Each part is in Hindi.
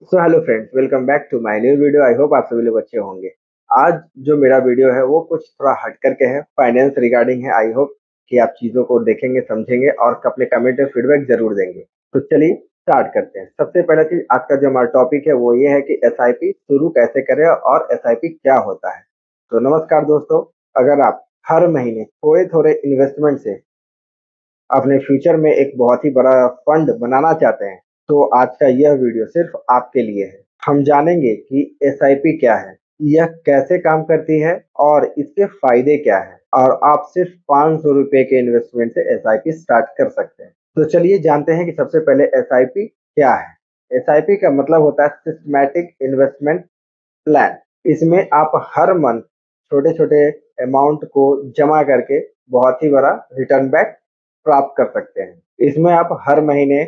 So hello friends, welcome back to my new video. I hope आप सभी लोग अच्छे होंगे। आज जो मेरा वीडियो है वो कुछ थोड़ा हट करके है, फाइनेंस रिगार्डिंग है। आई होप कि आप चीज़ों को देखेंगे, समझेंगे और अपने कमेंट में फीडबैक जरूर देंगे। तो चलिए स्टार्ट करते हैं। सबसे पहला चीज आज का जो हमारा टॉपिक है वो ये है कि एसआईपी शुरू कैसे करें और एसआईपी क्या होता है। तो नमस्कार दोस्तों, अगर आप हर महीने थोड़े थोड़े इन्वेस्टमेंट से अपने फ्यूचर में एक बहुत ही बड़ा फंड बनाना चाहते हैं तो आज का यह वीडियो सिर्फ आपके लिए है। हम जानेंगे कि एसआईपी क्या है, यह कैसे काम करती है और इसके फायदे क्या है, और आप सिर्फ 500 रुपए के इन्वेस्टमेंट से एसआईपी स्टार्ट कर सकते हैं। तो चलिए जानते हैं कि सबसे पहले एसआईपी क्या है। एसआईपी का मतलब होता है सिस्टमैटिक इन्वेस्टमेंट प्लान। इसमें आप हर मंथ छोटे छोटे अमाउंट को जमा करके बहुत ही बड़ा रिटर्न बैक प्राप्त कर सकते हैं। इसमें आप हर महीने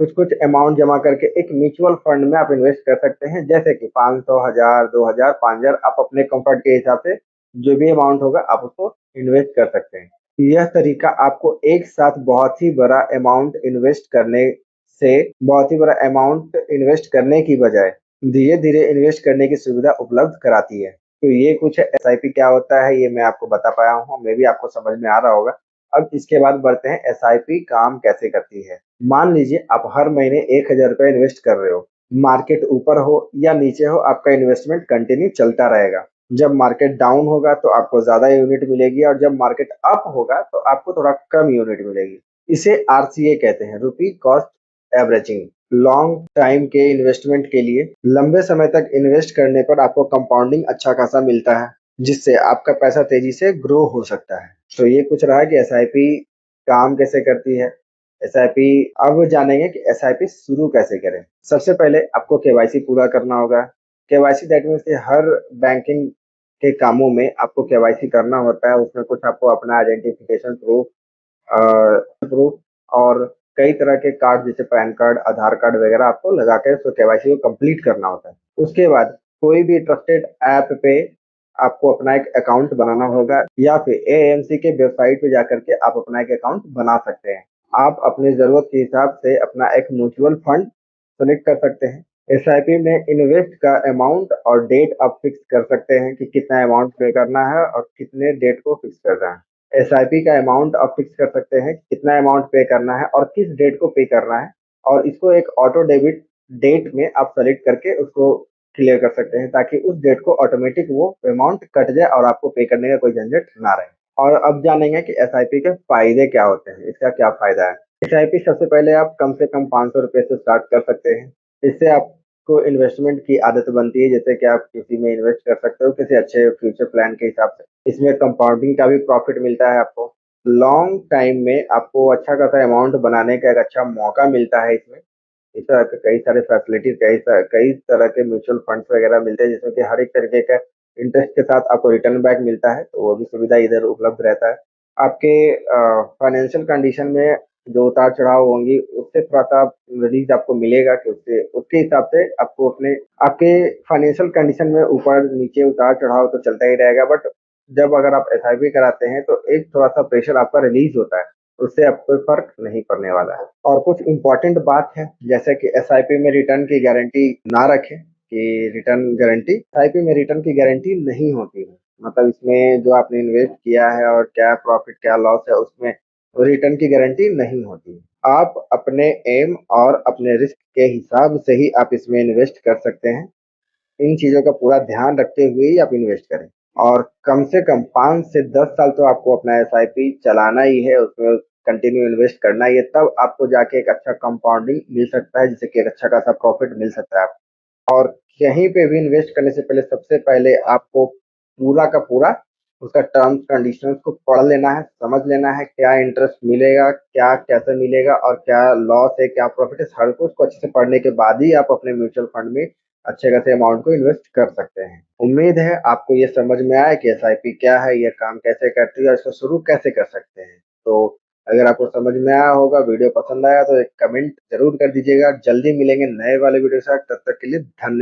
कुछ कुछ अमाउंट जमा करके एक म्यूचुअल फंड में आप इन्वेस्ट कर सकते हैं, जैसे कि 500, 1000, 2000, 5000, आप अपने कंफर्ट के हिसाब से जो भी अमाउंट होगा आप उसको इन्वेस्ट कर सकते हैं। यह तरीका आपको एक साथ बहुत ही बड़ा अमाउंट इन्वेस्ट करने से बहुत ही बड़ा अमाउंट इन्वेस्ट करने की बजाय धीरे धीरे इन्वेस्ट करने की सुविधा उपलब्ध कराती है। तो ये कुछ एसआईपी क्या होता है ये मैं आपको बता पाया हूँ, मे भी आपको समझ में आ रहा होगा। अब इसके बाद बढ़ते हैं एसआईपी काम कैसे करती है। मान लीजिए आप हर महीने 1000 रुपये इन्वेस्ट कर रहे हो। मार्केट ऊपर हो या नीचे हो, आपका इन्वेस्टमेंट कंटिन्यू चलता रहेगा। जब मार्केट डाउन होगा तो आपको ज्यादा यूनिट मिलेगी और जब मार्केट अप होगा तो आपको थोड़ा कम यूनिट मिलेगी। इसे आरसीए कहते हैं, रुपी कॉस्ट एवरेजिंग। लॉन्ग टाइम के इन्वेस्टमेंट के लिए लंबे समय तक इन्वेस्ट करने पर आपको कंपाउंडिंग अच्छा खासा मिलता है, जिससे आपका पैसा तेजी से ग्रो हो सकता है। तो ये कुछ रहा कि एसआईपी काम कैसे करती है। एसआईपी अब जानेंगे कि एसआईपी शुरू कैसे करें। सबसे पहले आपको केवाईसी पूरा करना होगा। KYC that means her banking के कामों में आपको केवाईसी करना होता है। उसमें कुछ आपको अपना आइडेंटिफिकेशन प्रूफ प्रूफ और कई तरह के कार्ड जैसे पैन कार्ड, आधार कार्ड वगैरह आपको लगा कर उसको केवाईसी को कंप्लीट करना होता है। उसके बाद कोई भी ट्रस्टेड ऐप पे आपको अपना एक अकाउंट बनाना होगा या फिर एएमसी के वेबसाइट पे जाकर के आप अपना एक अकाउंट बना सकते हैं। आप अपनी जरूरत के हिसाब से अपना एक म्यूचुअल फंड सेलेक्ट कर सकते हैं। एसआईपी में इन्वेस्ट का अमाउंट और डेट आप फिक्स कर सकते हैं कि कितना अमाउंट पे करना है और कितने डेट को फिक्स करना है। एसआईपी का अमाउंट आप फिक्स कर सकते हैं कितना अमाउंट पे करना है और किस डेट को पे करना है, और इसको एक ऑटो डेबिट डेट में आप सेलेक्ट करके उसको क्लियर कर सकते हैं ताकि उस डेट को ऑटोमेटिक वो अमाउंट कट जाए और आपको पे करने का कोई झंझट ना रहे। और अब जानेंगे कि एसआईपी के फायदे क्या होते हैं, इसका क्या फायदा है। एसआईपी सबसे पहले आप कम से कम 500 रुपए से स्टार्ट कर सकते हैं। इससे आपको इन्वेस्टमेंट की आदत बनती है, जैसे कि आप किसी में इन्वेस्ट कर सकते हो किसी अच्छे फ्यूचर प्लान के हिसाब से। इसमें कंपाउंडिंग का भी प्रॉफिट मिलता है आपको। लॉन्ग टाइम में आपको अच्छा खासा अमाउंट बनाने का एक अच्छा मौका मिलता है। इसमें इस तरह के कई सारे फैसिलिटीज, कई तरह के म्यूचुअल फंड्स वगैरह मिलते हैं जिसमें कि हर एक तरीके का इंटरेस्ट के साथ आपको रिटर्न बैक मिलता है, तो वो भी सुविधा इधर उपलब्ध रहता है। आपके फाइनेंशियल कंडीशन में जो उतार चढ़ाव होंगी उससे थोड़ा सा रिलीज आपको मिलेगा कि उससे उसके हिसाब से आपको अपने आपके फाइनेंशियल कंडीशन में ऊपर नीचे उतार चढ़ाव तो चलता ही रहेगा, बट जब अगर आप एसआईपी कराते हैं तो एक थोड़ा सा प्रेशर आपका रिलीज होता है, उससे आपको कोई फर्क नहीं पड़ने वाला है। और कुछ इम्पोर्टेंट बात है, जैसे कि एसआईपी में रिटर्न की गारंटी ना रखें कि रिटर्न गारंटी एसआईपी में रिटर्न की गारंटी नहीं होती है। मतलब इसमें जो आपने इन्वेस्ट किया है और क्या प्रॉफिट क्या लॉस है उसमें रिटर्न की गारंटी नहीं होती। आप अपने एम और अपने रिस्क के हिसाब से ही आप इसमें इन्वेस्ट कर सकते हैं। इन चीजों का पूरा ध्यान रखते हुए ही आप इन्वेस्ट करें। और कम से कम 5 से 10 साल तो आपको अपना एसआईपी चलाना ही है, उसमें कंटिन्यू इन्वेस्ट करना ही है, तब आपको जाके एक अच्छा कंपाउंडिंग मिल सकता है जिससे कि एक अच्छा खासा प्रॉफिट मिल सकता है आपको। और कहीं पे भी इन्वेस्ट करने से पहले सबसे पहले आपको पूरा का पूरा उसका टर्म्स कंडीशंस को पढ़ लेना है, समझ लेना है क्या इंटरेस्ट मिलेगा, क्या कैसे मिलेगा और क्या लॉस है क्या प्रॉफिट है। हर को उसको अच्छे से पढ़ने के बाद ही आप अपने म्यूचुअल फंड में अच्छे खासे अमाउंट को इन्वेस्ट कर सकते हैं। उम्मीद है आपको ये समझ में आया कि एसआईपी क्या है, ये काम कैसे करती है और इसको शुरू कैसे कर सकते हैं। तो अगर आपको समझ में आया होगा, वीडियो पसंद आया तो एक कमेंट जरूर कर दीजिएगा। जल्दी मिलेंगे नए वाले वीडियो के साथ, तब तक के लिए धन्यवाद।